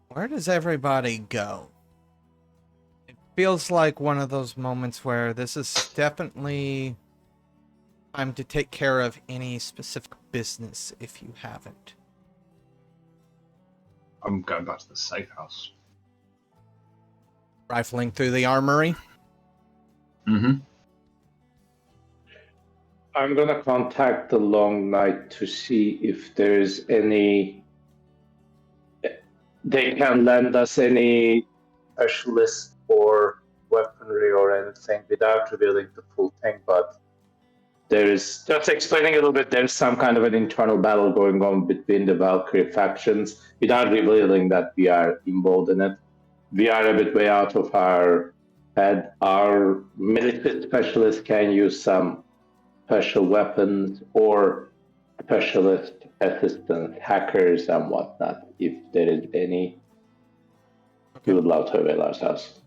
Where does everybody go? It feels like one of those moments where this is definitely time to take care of any specific business if you haven't. I'm going back to the safe house. Rifling through the armory. Mm-hmm. I'm gonna contact the Long Night to see if there's any. They can lend us any specialist or weaponry or anything without revealing the full thing, but there's just explaining a little bit. There's some kind of an internal battle going on between the Valkyrie factions without revealing that we are involved in it. We are a bit way out of our head. Our military specialist can use some special weapons or specialist assistance, hackers and whatnot. If there is any, we would love to avail ourselves.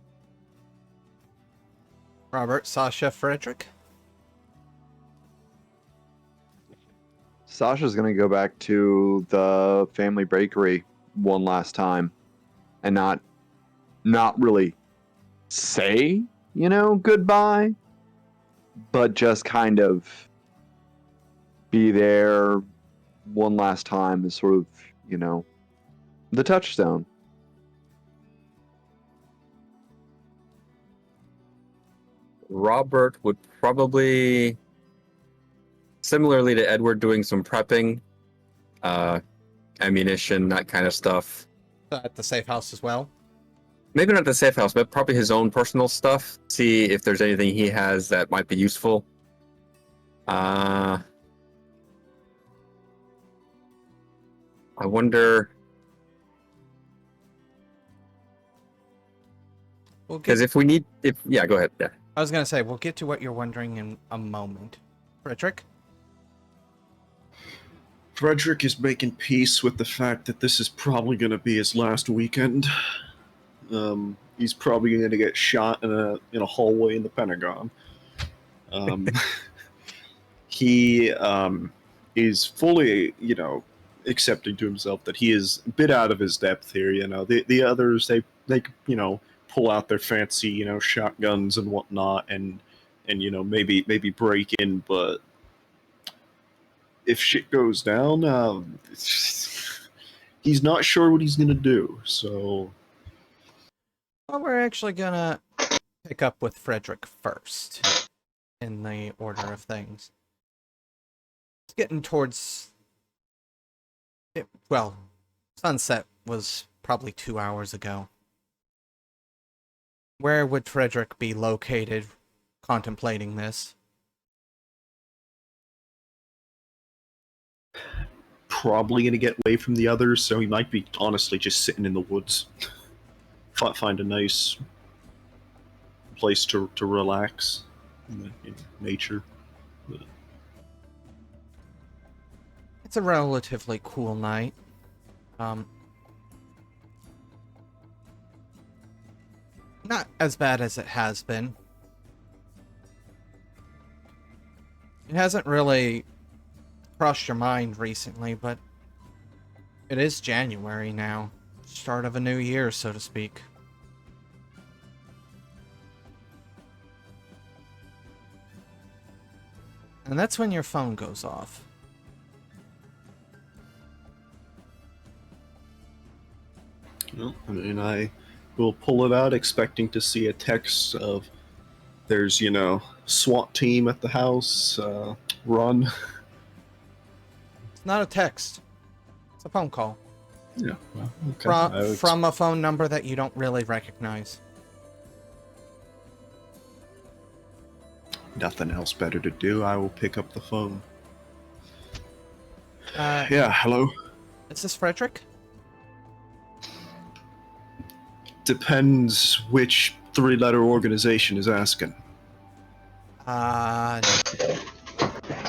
Robert, Sasha, Fredrick. Sasha's gonna go back to the family bakery one last time and not really say, goodbye, but just kind of be there one last time as sort of, the touchstone. Robert would probably, similarly to Edward, doing some prepping, ammunition, that kind of stuff. At the safe house as well. Maybe not the safe house, but probably his own personal stuff. See if there's anything he has that might be useful. I wonder, because go ahead. Yeah. I was going to say, we'll get to what you're wondering in a moment. Fredrick? Fredrick is making peace with the fact that this is probably going to be his last weekend. He's probably going to get shot in a hallway in the Pentagon. He is fully, accepting to himself that he is a bit out of his depth here. The others, they pull out their fancy, shotguns and whatnot, and maybe break in, but if shit goes down, he's not sure what he's gonna do. So, well, we're actually gonna pick up with Fredrick first in the order of things. It's getting towards sunset was probably 2 hours ago. Where would Fredrick be located contemplating this? probably going to get away from the others, so he might be honestly just sitting in the woods. Find a nice place to relax in nature. It's a relatively cool night. Not as bad as it has been. It hasn't really crossed your mind recently, but it is January now. Start of a new year, so to speak. And that's when your phone goes off. Well, and I will pull it out expecting to see a text of there's, SWAT team at the house, run. It's not a text. It's a phone call. Yeah, well, okay. From a phone number that you don't really recognize. Nothing else better to do. I will pick up the phone. Yeah, hello? Is this Fredrick? Depends which three-letter organization is asking.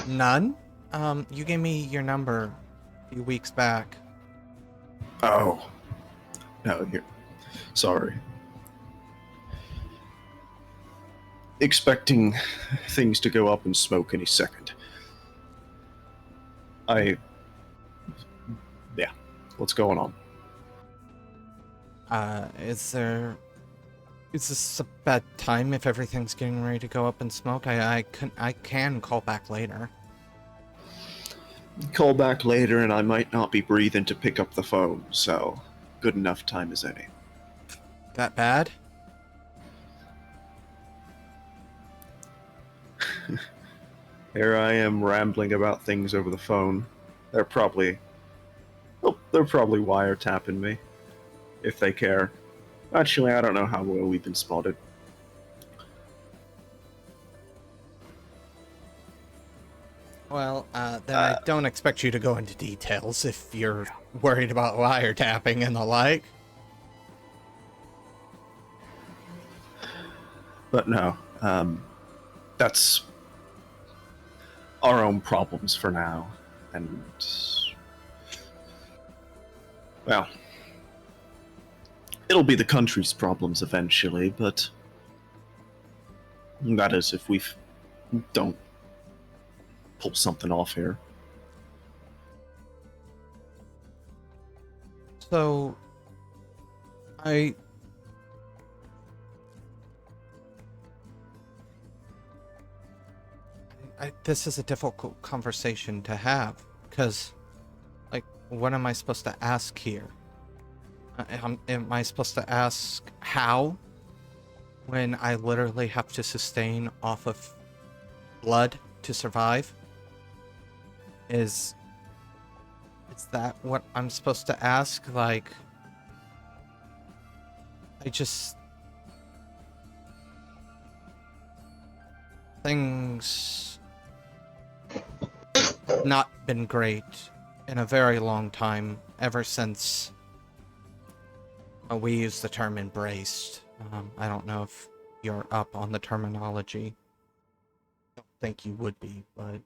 None. You gave me your number a few weeks back. Oh. No, here. Sorry. Expecting things to go up in smoke any second. Yeah. What's going on? Is this a bad time if everything's getting ready to go up in smoke? I can call back later. Call back later and I might not be breathing to pick up the phone, so good enough time as any. That bad? Here I am rambling about things over the phone. They're probably wiretapping me, if they care. Actually, I don't know how well we've been spotted. Well, then I don't expect you to go into details if you're worried about wiretapping and the like. But no, that's our own problems for now, and well, it'll be the country's problems eventually, but that is if we don't pull something off here. So, this is a difficult conversation to have, because, like, what am I supposed to ask here? Am I supposed to ask how, when I literally have to sustain off of blood to survive? Is that what I'm supposed to ask? Like, things not been great in a very long time, ever since we use the term embraced. I don't know if you're up on the terminology. I don't think you would be, but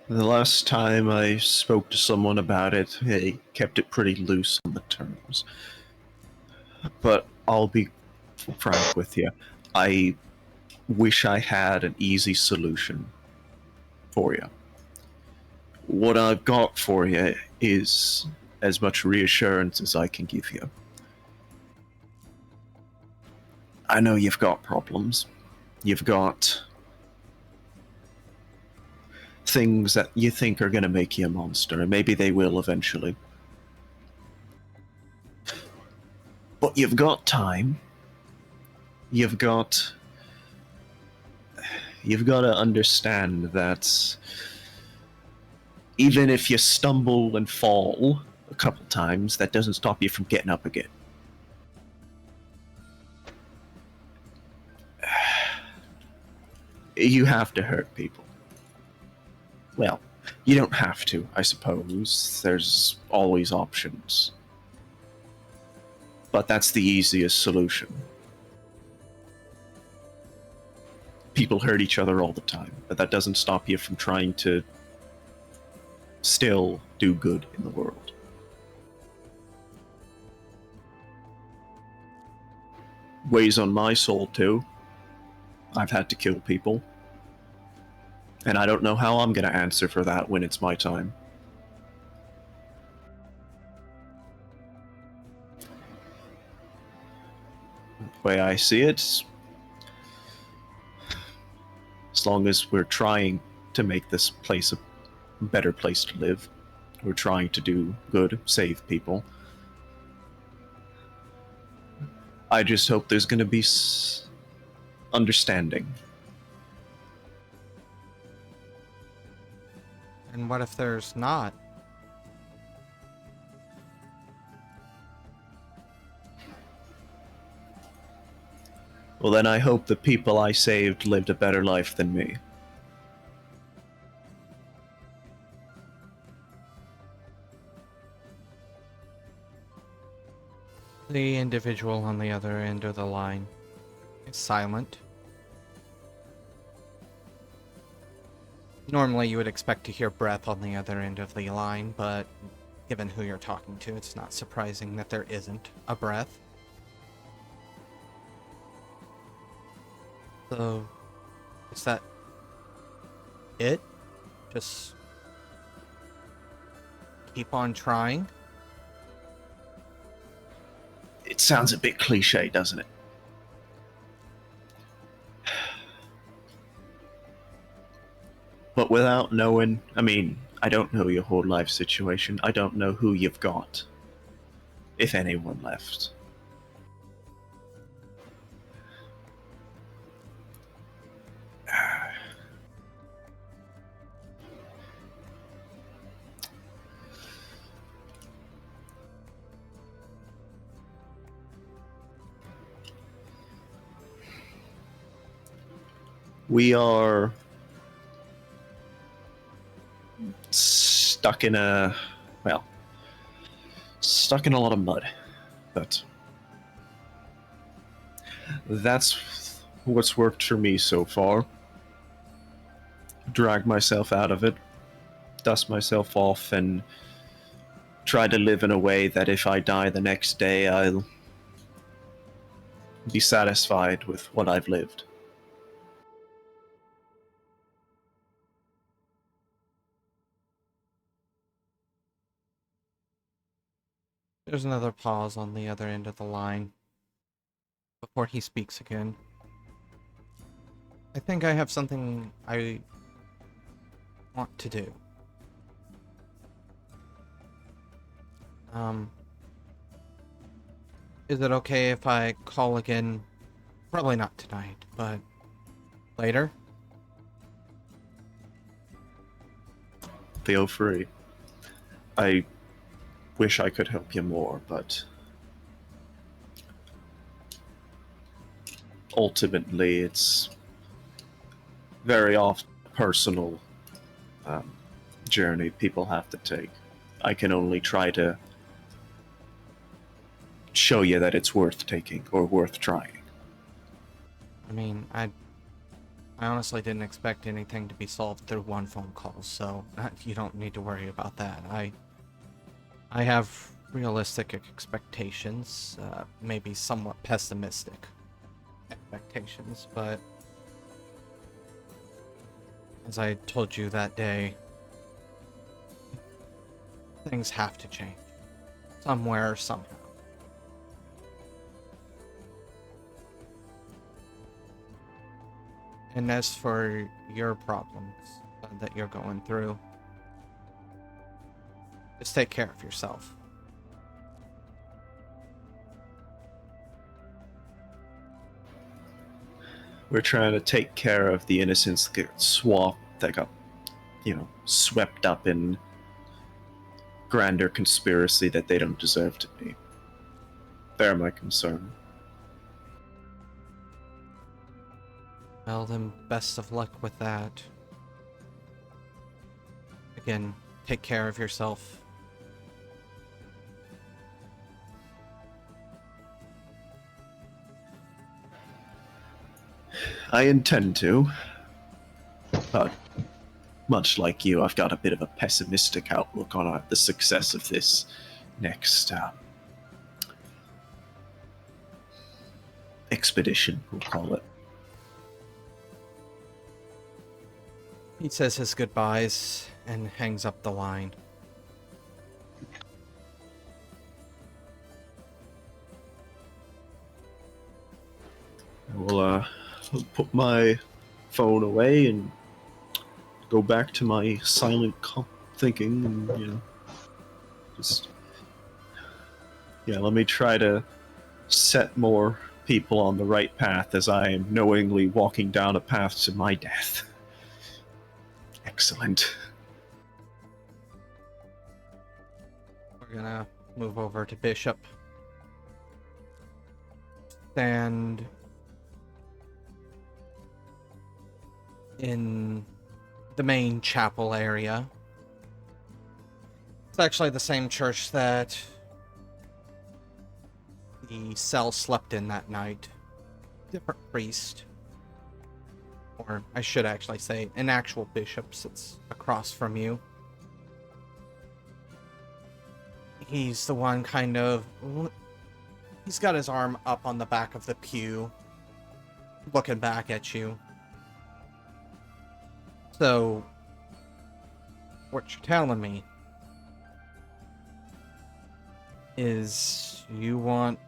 The last time I spoke to someone about it, they kept it pretty loose on the terms. But I'll be frank with you. I wish I had an easy solution for you. What I've got for you is as much reassurance as I can give you. I know you've got problems. You've got things that you think are going to make you a monster, and maybe they will eventually. But you've got time. You've got to understand that even if you stumble and fall a couple times, that doesn't stop you from getting up again. You have to hurt people. Well, you don't have to, I suppose. There's always options. But that's the easiest solution. People hurt each other all the time, but that doesn't stop you from trying to still do good in the world. Weighs on my soul too. I've had to kill people. And I don't know how I'm going to answer for that when it's my time. The way I see it, as long as we're trying to make this place a better place to live, we're trying to do good, save people. I just hope there's going to be understanding. and what if there's not? Well, then I hope the people I saved lived a better life than me. The individual on the other end of the line is silent. Normally you would expect to hear breath on the other end of the line, but given who you're talking to, it's not surprising that there isn't a breath. So, is that it? Just keep on trying? sounds a bit cliche, doesn't it? But without knowing, I mean, I don't know your whole life situation. I don't know who you've got, if anyone left. We are stuck in a lot of mud, but that's what's worked for me so far. Drag myself out of it, dust myself off, and try to live in a way that if I die the next day, I'll be satisfied with what I've lived. There's another pause on the other end of the line before he speaks again. I think I have something I want to do. Is it okay if I call again? Probably not tonight, but later? Feel free. I wish I could help you more, but ultimately it's very often a personal journey people have to take. I can only try to show you that it's worth taking or worth trying. I mean, I honestly didn't expect anything to be solved through one phone call, so you don't need to worry about that. I have realistic expectations, maybe somewhat pessimistic expectations, but as I told you that day, things have to change. Somewhere, somehow. And as for your problems that you're going through, just take care of yourself. We're trying to take care of the innocents that got, swept up in grander conspiracy that they don't deserve to be. They're my concern. Well, then, best of luck with that. Again, take care of yourself. I intend to, but much like you, I've got a bit of a pessimistic outlook on the success of this next expedition, we'll call it. He says his goodbyes and hangs up the line. I'll put my phone away and go back to my silent thinking and, let me try to set more people on the right path as I am knowingly walking down a path to my death. Excellent. We're gonna move over to Bishop. Stand in the main chapel area. It's actually the same church that the cell slept in that night. Different priest. Or I should actually say an actual bishop sits across from you. He's the one kind of... He's got his arm up on the back of the pew, looking back at you. So, what you're telling me is you want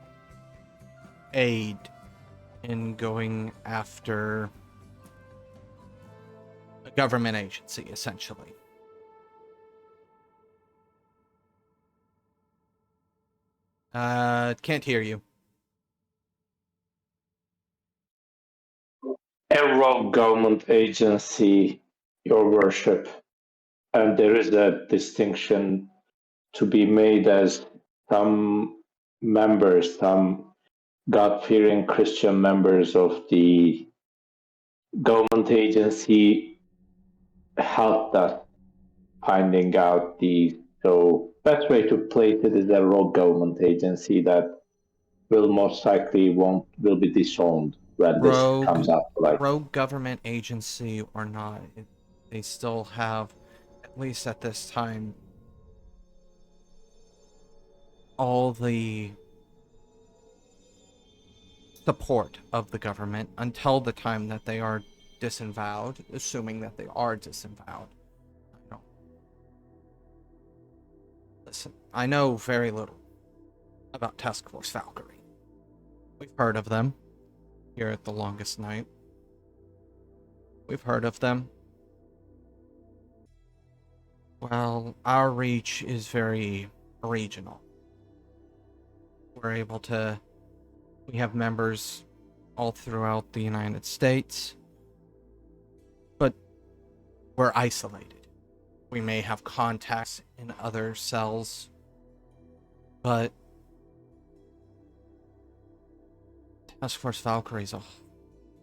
aid in going after a government agency, essentially. Can't hear you. A rogue government agency, your worship, and there is a distinction to be made as some members, some God-fearing Christian members of the government agency helped us finding out the best way to place it is a rogue government agency that will most likely will be disowned when this comes out to light. Rogue government agency or not, they still have, at least at this time, all the support of the government until the time that they are disavowed, assuming that they are disavowed. Listen, I know very little about Task Force Valkyrie. We've heard of them here at the Longest Night. We've heard of them. Well, our reach is very regional. We have members all throughout the United States, but we're isolated. We may have contacts in other cells, but Task Force Valkyrie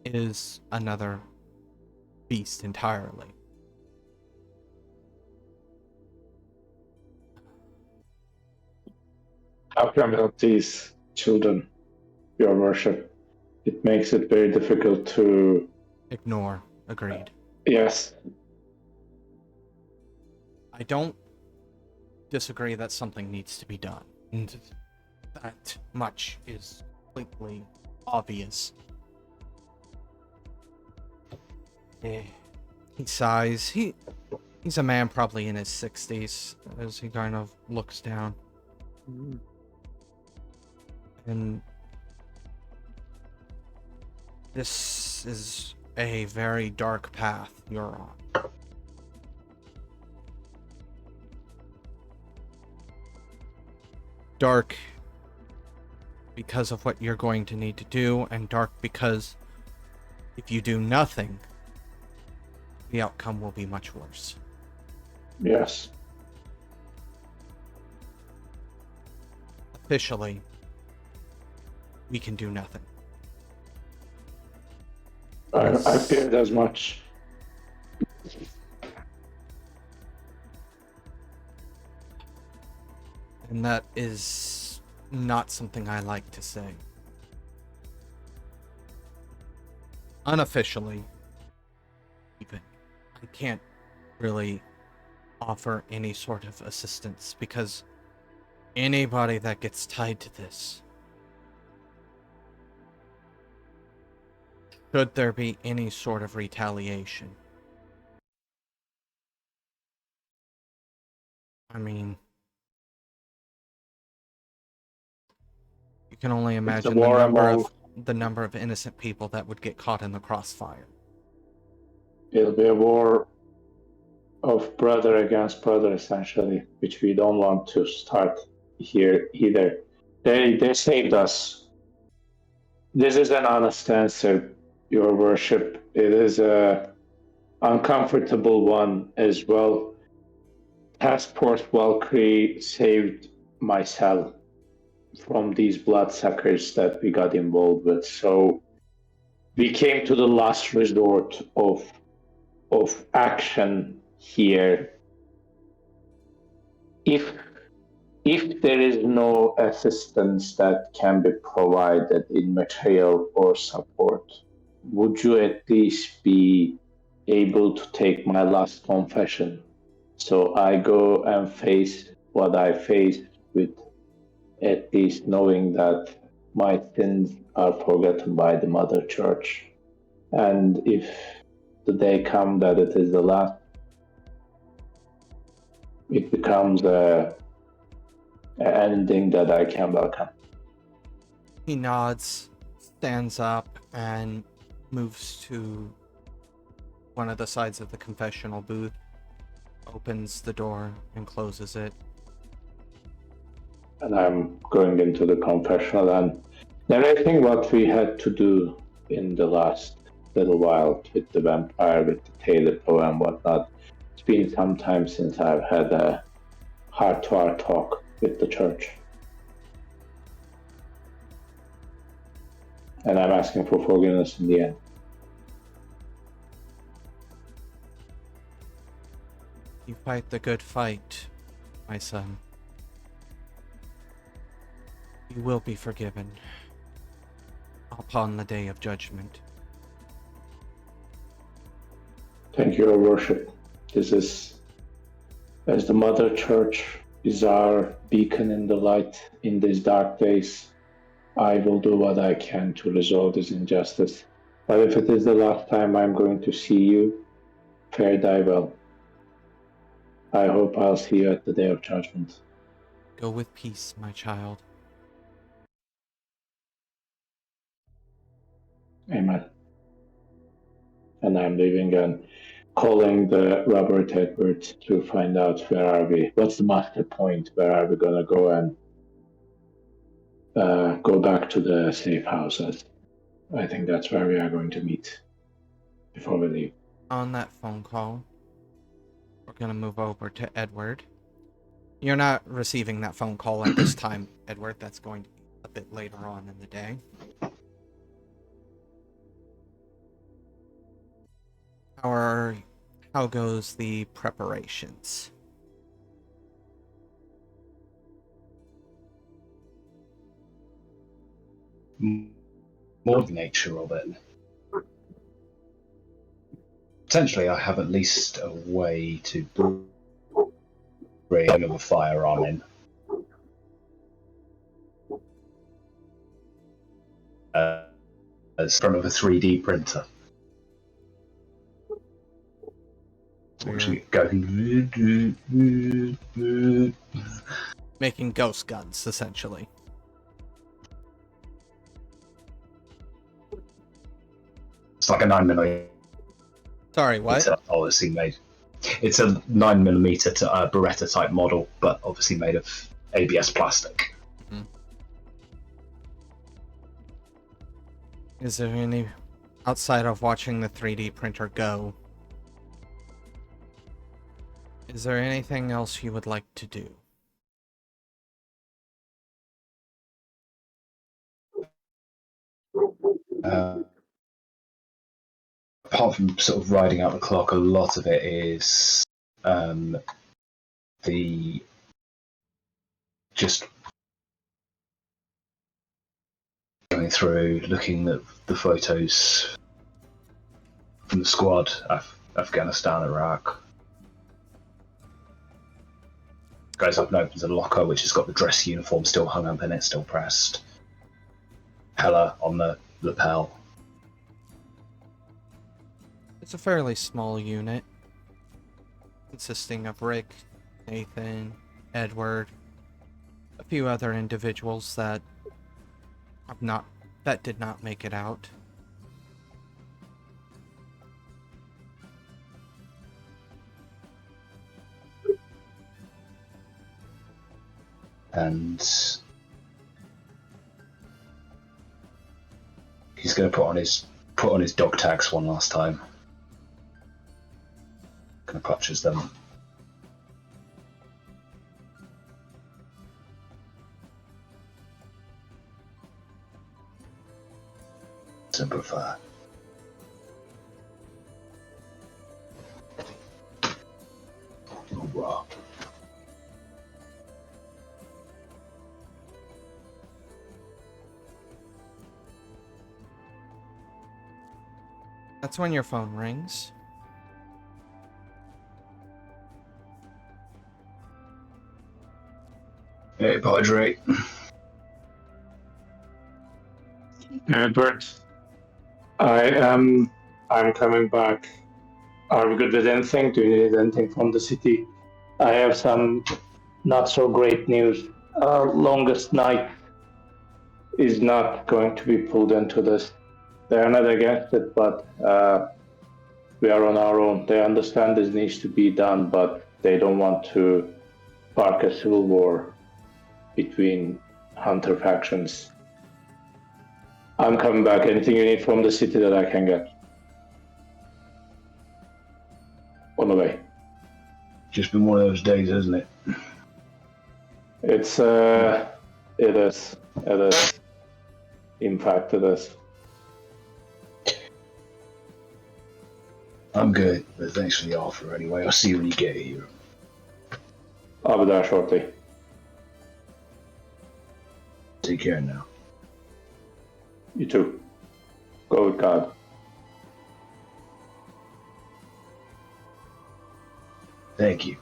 is another beast entirely. How can we help these children, your worship? It makes it very difficult to Ignore. Agreed. Yes. I don't disagree that something needs to be done. And that much is completely obvious. He sighs. He's a man probably in his 60s as he kind of looks down. And this is a very dark path you're on. Dark because of what you're going to need to do, and dark because if you do nothing, the outcome will be much worse. Yes. Officially, we can do nothing. I feared as much. And that is not something I like to say. Unofficially, even, I can't really offer any sort of assistance because anybody that gets tied to this, should there be any sort of retaliation, I mean, you can only imagine the number of innocent people that would get caught in the crossfire. It'll be a war of brother against brother, essentially, which we don't want to start here either. They saved us. This is an honest answer, your worship. It is a uncomfortable one as well. Task Force Valkyrie saved my cell from these bloodsuckers that we got involved with. So we came to the last resort of action here. If there is no assistance that can be provided in material or support, would you at least be able to take my last confession? So I go and face what I face with at least knowing that my sins are forgotten by the Mother Church. And if the day comes that it is the last, it becomes an ending that I can welcome. He nods stands up and moves to one of the sides of the confessional booth, opens the door and closes it. And I'm going into the confessional and narrating what we had to do in the last little while with the vampire, with the tailor poem and whatnot. It's been some time since I've had a heart-to-heart talk with the church. And I'm asking for forgiveness in the end. You fight the good fight, my son. You will be forgiven upon the day of judgment. Thank you, Your Worship. This is, as the Mother Church is our beacon in the light in these dark days, I will do what I can to resolve this injustice. But if it is the last time I'm going to see you, fare thee well. I hope I'll see you at the day of judgment. Go with peace, my child. Amen. And I'm leaving and calling the Robert Edwards to find out where are we, what's the master point, where are we gonna go and go back to the safe houses. I think that's where we are going to meet before we leave. On that phone call, we're gonna move over to Edward. You're not receiving that phone call at this time, Edward. That's going to be a bit later on in the day. How goes the preparations? More the nature of it. Potentially, I have at least a way to bring another firearm in. As front of a 3D printer. Watching it go. Making ghost guns, essentially. It's like a 9mm. Sorry, what? Obviously made. It's a 9mm to Beretta type model, but obviously made of ABS plastic. Mm-hmm. Is there any, outside of watching the 3D printer go, is there anything else you would like to do? Apart from sort of riding out the clock, a lot of it is the just going through, looking at the photos from the squad, Afghanistan, Iraq. Goes up and opens a locker which has got the dress uniform still hung up in it, still pressed. Hella on the lapel. It's a fairly small unit, consisting of Rick, Nathan, Edward, a few other individuals that did not make it out. And he's going to put on his dog tags one last time. Going to purchase them. Simplify. Hoorah. That's when your phone rings. Hey, Fredrick. Edward, I'm coming back. Are we good with anything? Do you need anything from the city? I have some not so great news. Our longest night is not going to be pulled into this. They are not against it, but we are on our own. They understand this needs to be done, but they don't want to spark a civil war between Hunter factions. I'm coming back. Anything you need from the city that I can get? On the way. Just been one of those days, hasn't it? It is. In fact, it is. I'm good, but thanks for the offer anyway. I'll see you when you get here. I'll be there shortly. Take care now. You too. Go with God. Thank you.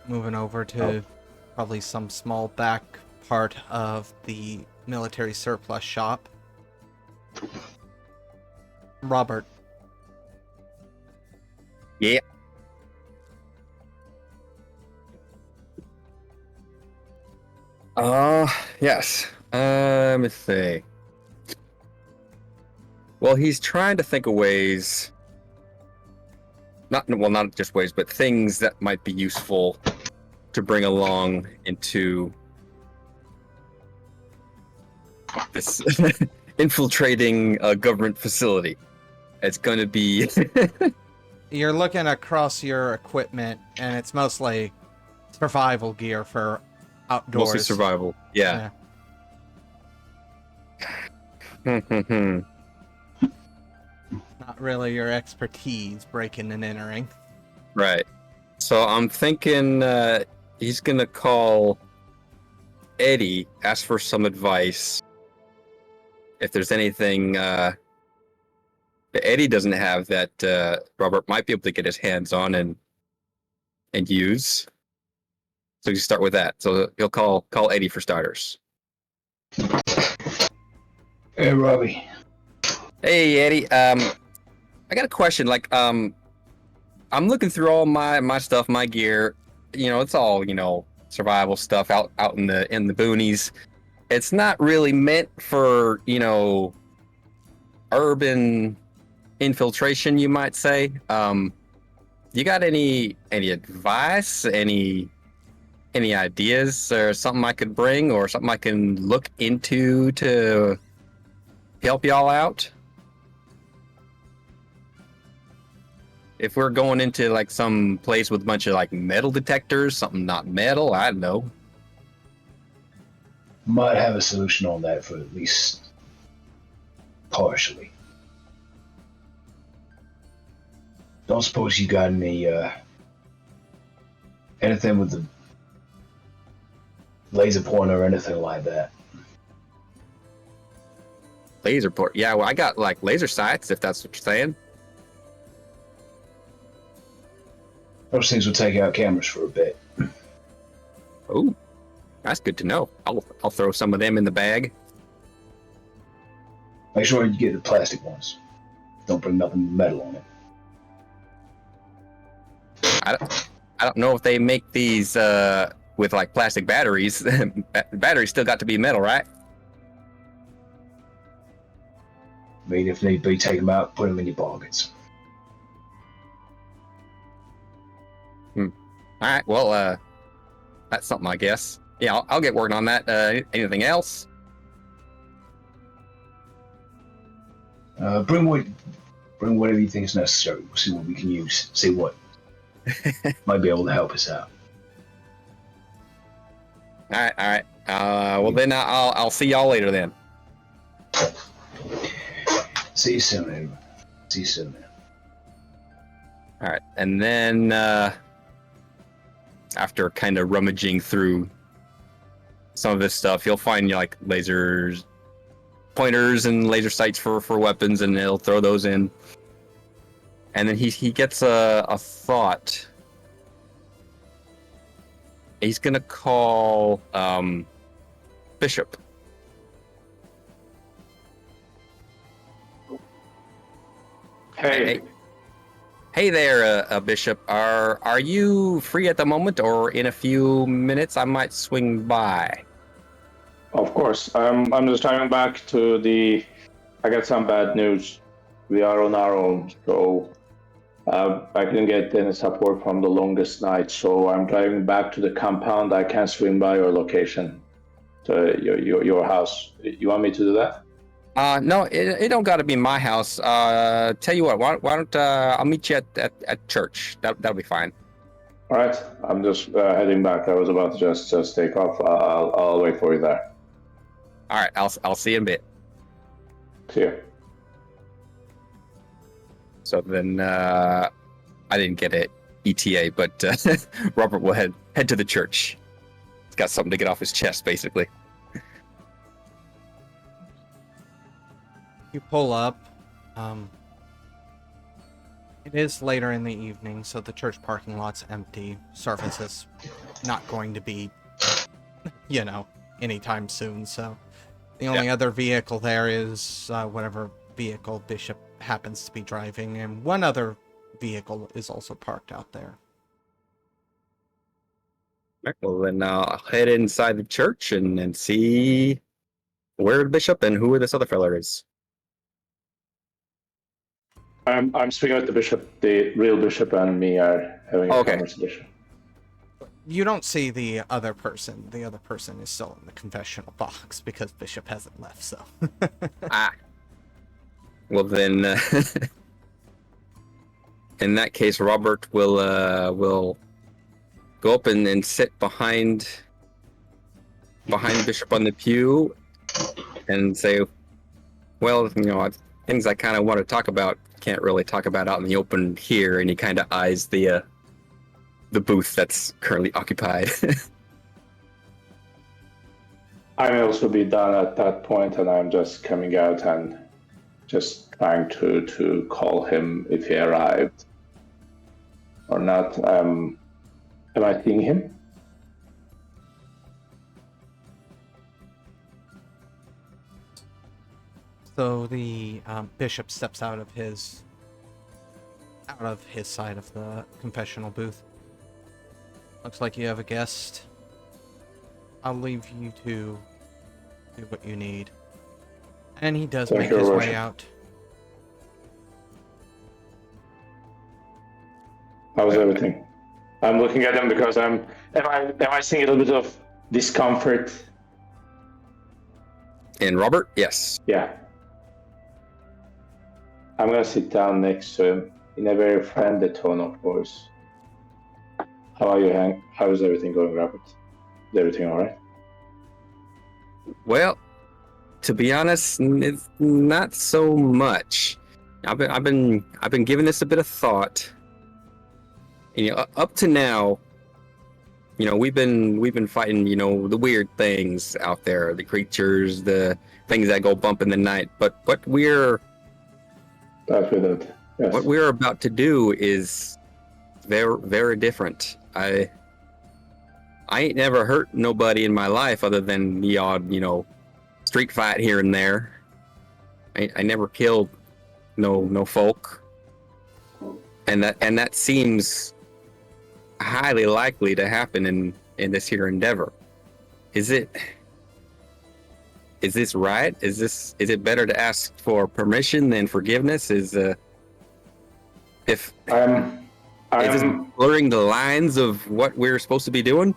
Moving over to probably some small back part of the military surplus shop. Robert. Yeah. Yes. Let me see. Well, he's trying to think of ways. Not just ways, but things that might be useful to bring along into this infiltrating a government facility. It's going to be. You're looking across your equipment, and it's mostly survival gear for outdoors. Mostly survival. Yeah. Not really your expertise breaking and entering. Right. So I'm thinking he's going to call Eddie, ask for some advice. If there's anything that Eddie doesn't have that Robert might be able to get his hands on and use. So you start with that. So he'll call Eddie for starters. Hey, Robbie. Hey, Eddie. I got a question. Like, I'm looking through all my stuff, my gear. You know, it's all, you know, survival stuff out in the boonies. It's not really meant for, you know, urban infiltration, you might say. You got any advice, any ideas, or something I could bring, or something I can look into to help y'all out? If we're going into like some place with a bunch of like metal detectors, something not metal, I don't know. Might have a solution on that for at least partially. Don't suppose you got any anything with the laser pointer or anything like that? Laser port. Yeah, well, I got like laser sights, if that's what you're saying. Those things will take out cameras for a bit. Oh, that's good to know. I'll throw some of them in the bag. Make sure you get the plastic ones. Don't bring nothing metal on it. I don't know if they make these with like plastic batteries. The batteries still got to be metal, right? I mean, if need be, take them out, put them in your pockets. All right. Well, that's something, I guess. Yeah, I'll get working on that. Anything else? Bring whatever you think is necessary. We'll see what we can use. See what might be able to help us out. All right. Well, then I'll see y'all later then. See you soon, everyone. See you soon, man. All right, and then after kind of rummaging through some of this stuff, you'll find like lasers, pointers, and laser sights for weapons, and he'll throw those in. And then he gets a thought. He's gonna call Bishop. Hey. Hey there, Bishop. Are you free at the moment, or in a few minutes I might swing by? Of course. I'm just driving back to the. I got some bad news. We are on our own, so I couldn't get any support from the longest night. So I'm driving back to the compound. I can't swing by your location, to your house. You want me to do that? No, it don't got to be my house. Tell you what, why don't I'll meet you at church. That'll be fine. All right. I'm just heading back. I was about to just take off. I'll wait for you there. All right, I'll see you in a bit. See you. So then, I didn't get it ETA, but Robert will head to the church. He's got something to get off his chest, basically. You pull up. It is later in the evening, so the church parking lot's empty. Service is not going to be, anytime soon. So the only other vehicle there is whatever vehicle Bishop happens to be driving, and one other vehicle is also parked out there. Right, well, then I'll head inside the church and see where the bishop and who this other fella is. I'm speaking with the bishop. The real bishop and me are having a conversation. You don't see the other person. The other person is still in the confessional box because Bishop hasn't left, so. Well then, in that case, Robert will go up and sit behind Bishop on the pew and say, well, things I kind of want to talk about can't really talk about out in the open here, and he kind of eyes the booth that's currently occupied. I may also be done at that point, and I'm just coming out and just trying to call him if he arrived or not. Am I seeing him? So the bishop steps out of his side of the confessional booth. Looks like you have a guest. I'll leave you to do what you need. And he does make his way out. How's everything? I'm looking at him because am I seeing a little bit of discomfort? And Robert, yes. Yeah. I'm gonna sit down next to him in a very friendly tone of voice. How are you, Hank? How is everything going, Robert? Is everything all right? Well, to be honest, it's not so much. I've been giving this a bit of thought. Up to now, we've been fighting, the weird things out there, the creatures, the things that go bump in the night. But what we're about to do is very, very different. I ain't never hurt nobody in my life other than the odd, street fight here and there. I never killed no folk, and that seems highly likely to happen in this here endeavor. Is this right? Is it better to ask for permission than forgiveness? Is this blurring the lines of what we're supposed to be doing?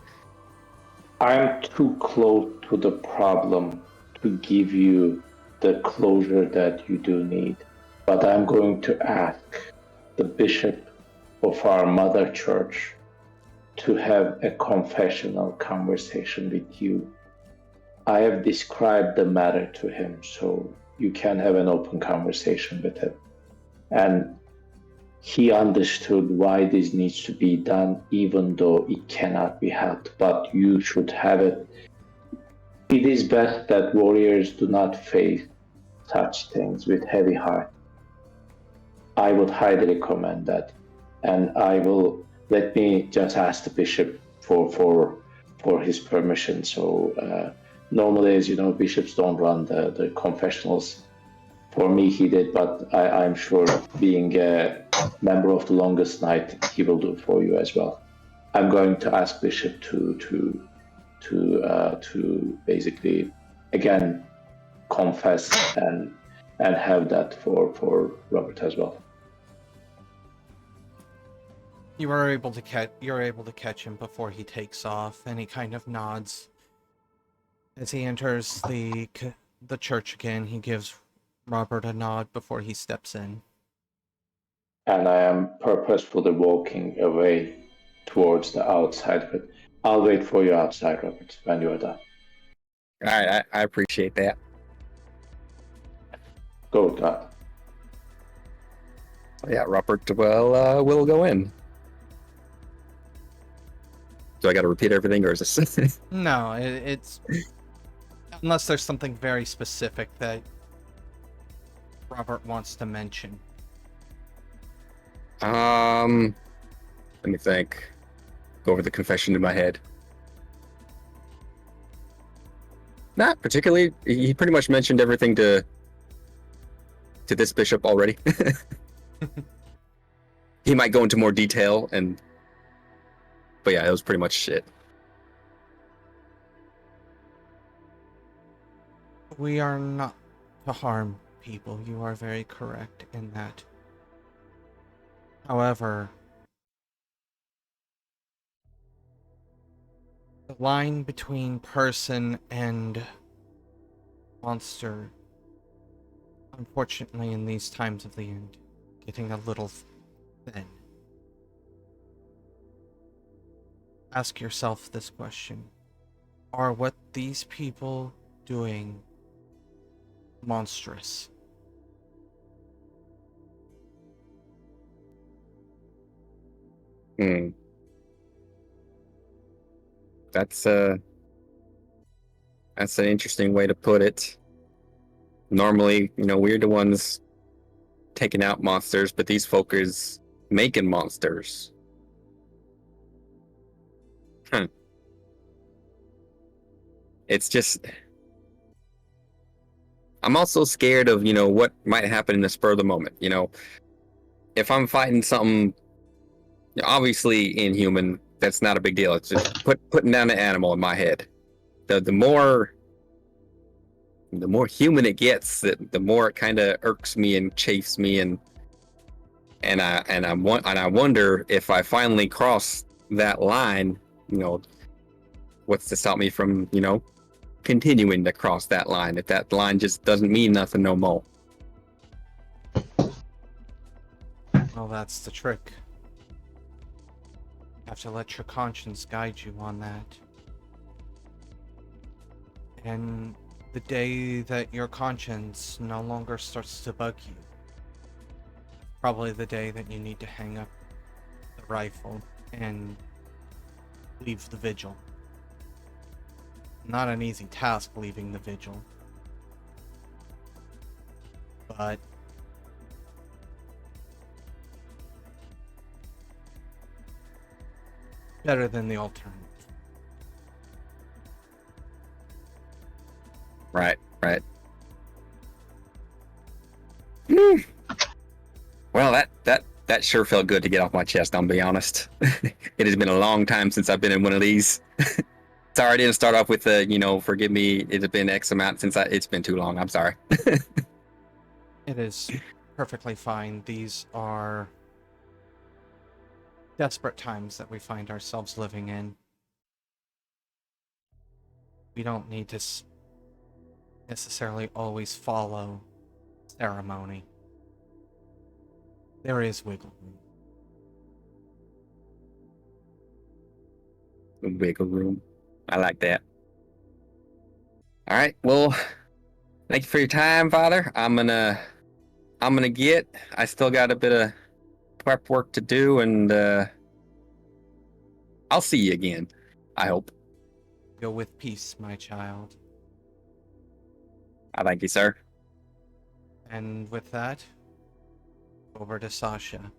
I'm too close to the problem to give you the closure that you do need. But I'm going to ask the bishop of our mother church to have a confessional conversation with you. I have described the matter to him, so you can have an open conversation with him. And he understood why this needs to be done, even though it cannot be helped, but you should have it. It is best that warriors do not face such things with heavy heart. I would highly recommend that. And let me just ask the bishop for his permission. So normally, as you know, bishops don't run the confessionals. For me, he did, but I'm sure being member of the longest night, he will do for you as well. I'm going to ask Bishop to basically again confess and have that for Robert as well. You are able to catch him before he takes off, and he kind of nods as he enters the church again. He gives Robert a nod before he steps in. And I am purposefully walking away towards the outside, but I'll wait for you outside, Robert, when you are done. All right, I appreciate that. Go with God. Yeah, Robert will go in. Do I got to repeat everything, or is this? No, it's unless there's something very specific that Robert wants to mention. Let me think. Go over the confession in my head. Not particularly. He pretty much mentioned everything to this bishop already. He might go into more detail, but yeah, it was pretty much it. We are not to harm people. You are very correct in that. However, the line between person and monster, unfortunately, in these times of the end, getting a little thin. Ask yourself this question. Are what these people doing monstrous? That's an interesting way to put it. Normally, we're the ones taking out monsters, but these folk is making monsters. It's just, I'm also scared of, what might happen in the spur of the moment. If I'm fighting something obviously inhuman, that's not a big deal. It's just putting down an animal in my head. The more human it gets, the more it kind of irks me and chafes me, and I wonder if I finally cross that line, what's to stop me from, continuing to cross that line, if that line just doesn't mean nothing no more. Well, that's the trick. You have to let your conscience guide you on that. And the day that your conscience no longer starts to bug you, probably the day that you need to hang up the rifle and leave the vigil. Not an easy task leaving the vigil, but better than the alternative. Right. Well, that sure felt good to get off my chest, I'll be honest. It has been a long time since I've been in one of these. Sorry, I didn't start off with forgive me, it's been X amount since it's been too long, I'm sorry. It is perfectly fine. These are desperate times that we find ourselves living in. We don't need to necessarily always follow ceremony. There is wiggle room. Wiggle room. I like that. All right. Well, thank you for your time, Father. I'm gonna get. I still got a bit of prep work to do, and I'll see you again. I hope. Go with peace, my child. I thank you, sir. And with that, over to Sasha.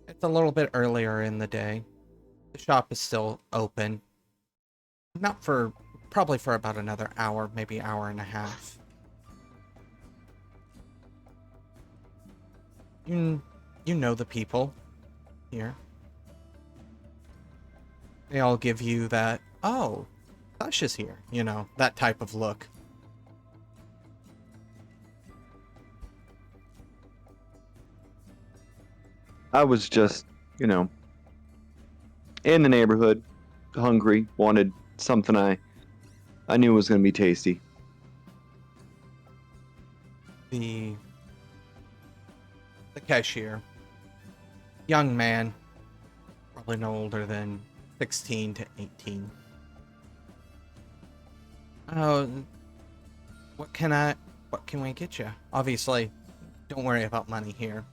It's a little bit earlier in the day. The shop is still open. Probably for about another hour, maybe hour and a half. you know the people here. They all give you that, oh, Sasha's here, you know, that type of look. I was just, you know, in the neighborhood, hungry, wanted something I knew was going to be tasty. The cashier, young man, probably no older than 16 to 18. Oh, what can we get you? Obviously, don't worry about money here.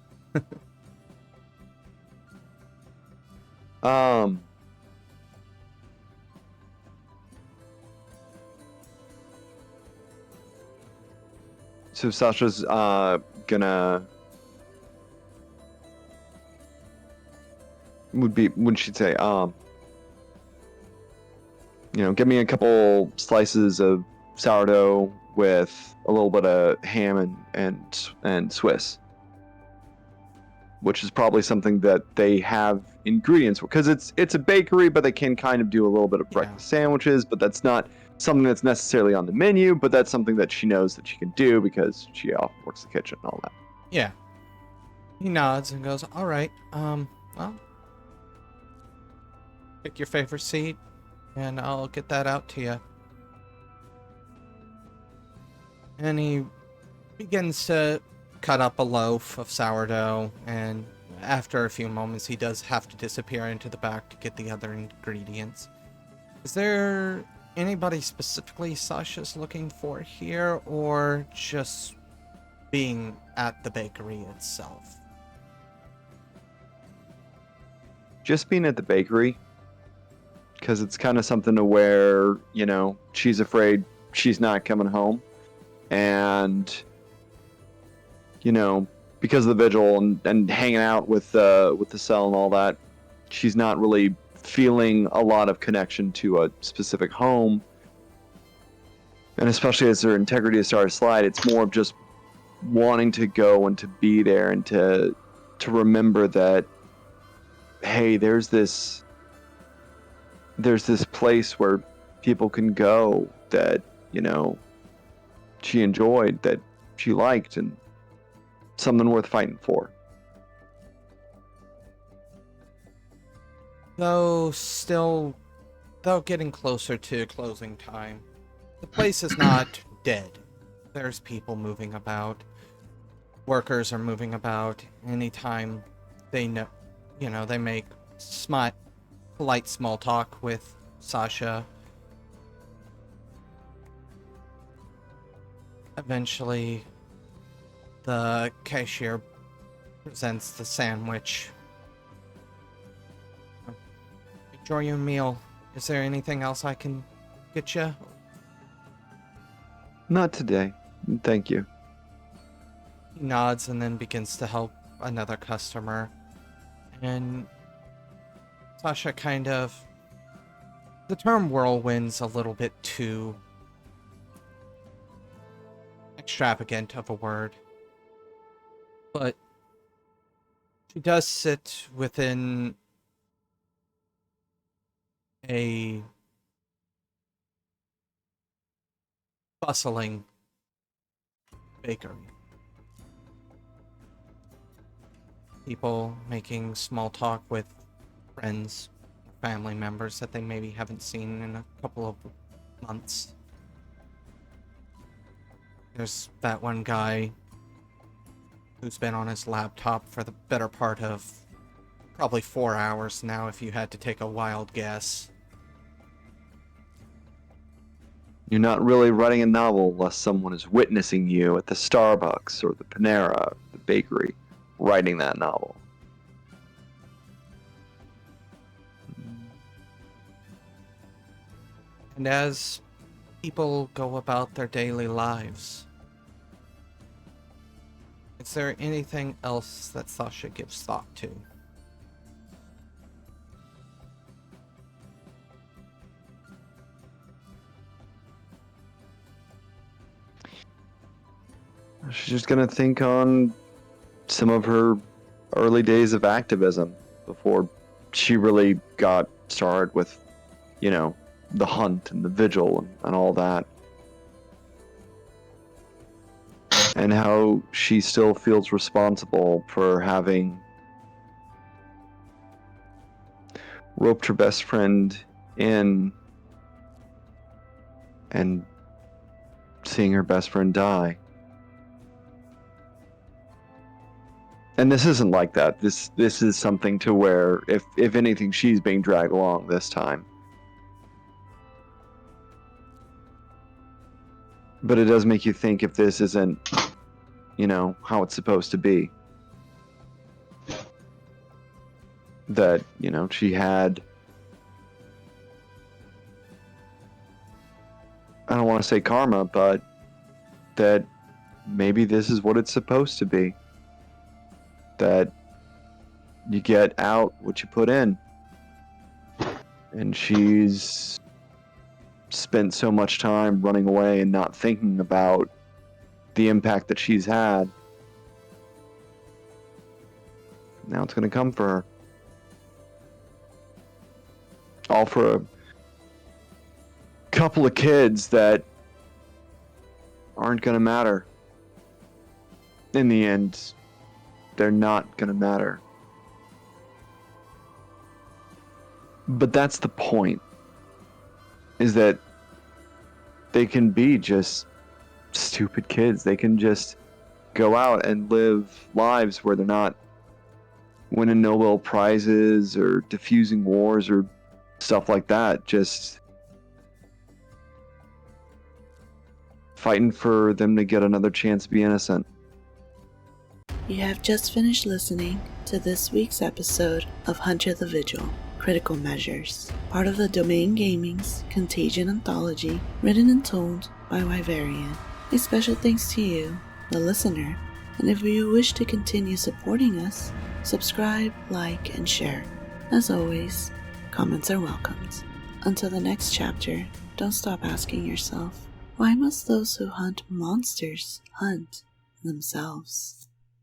So Sasha's gonna would she say you know, give me a couple slices of sourdough with a little bit of ham and Swiss, which is probably something that they have ingredients because it's a bakery, but they can kind of do a little bit of breakfast sandwiches, but that's not something that's necessarily on the menu, but that's something that she knows that she can do because she often works the kitchen and all that. Yeah. He nods and goes, all right, well, pick your favorite seat, and I'll get that out to you. And he begins to cut up a loaf of sourdough, and after a few moments, he does have to disappear into the back to get the other ingredients. Is there anybody specifically Sasha's looking for here, or just being at the bakery itself? Just being at the bakery, because it's kind of something to where, you know, she's afraid she's not coming home, and you know, because of the vigil and hanging out with the cell and all that, she's not really feeling a lot of connection to a specific home, and especially as her integrity has started to slide, it's more of just wanting to go and to be there and to remember that, hey, there's this place where people can go that, you know, she enjoyed, that she liked, and something worth fighting for. Though getting closer to closing time, the place is not dead. There's people moving about. Workers are moving about. Anytime they know, you know, they make polite small talk with Sasha. Eventually, the cashier presents the sandwich. Enjoy your meal. Is there anything else I can get you? Not today, thank you. He nods and then begins to help another customer. And Sasha kind of... The term whirlwind's a little bit too extravagant of a word. But she does sit within a bustling bakery. People making small talk with friends, family members that they maybe haven't seen in a couple of months. There's that one guy who's been on his laptop for the better part of probably 4 hours now, if you had to take a wild guess. You're not really writing a novel unless someone is witnessing you at the Starbucks or the Panera, or the bakery, writing that novel. And as people go about their daily lives, is there anything else that Sasha gives thought to? She's just gonna think on some of her early days of activism before she really got started with, the hunt and the vigil and all that. And how she still feels responsible for having roped her best friend in and seeing her best friend die. And this isn't like that. This is something to where, if anything, she's being dragged along this time. But it does make you think if this isn't, how it's supposed to be. That, she had... I don't want to say karma, but that maybe this is what it's supposed to be. That you get out what you put in. And she's spent so much time running away and not thinking about the impact that she's had. Now it's going to come for her. All for a couple of kids that aren't going to matter. In the end, they're not going to matter. But that's the point. Is that they can be just stupid kids. They can just go out and live lives where they're not winning Nobel Prizes or diffusing wars or stuff like that. Just fighting for them to get another chance to be innocent. You have just finished listening to this week's episode of Hunter the Vigil, Critical Measures, part of the Domain Gaming's Contagion Anthology, written and told by Wyverian. A special thanks to you, the listener, and if you wish to continue supporting us, subscribe, like, and share. As always, comments are welcomed. Until the next chapter, don't stop asking yourself, why must those who hunt monsters hunt themselves?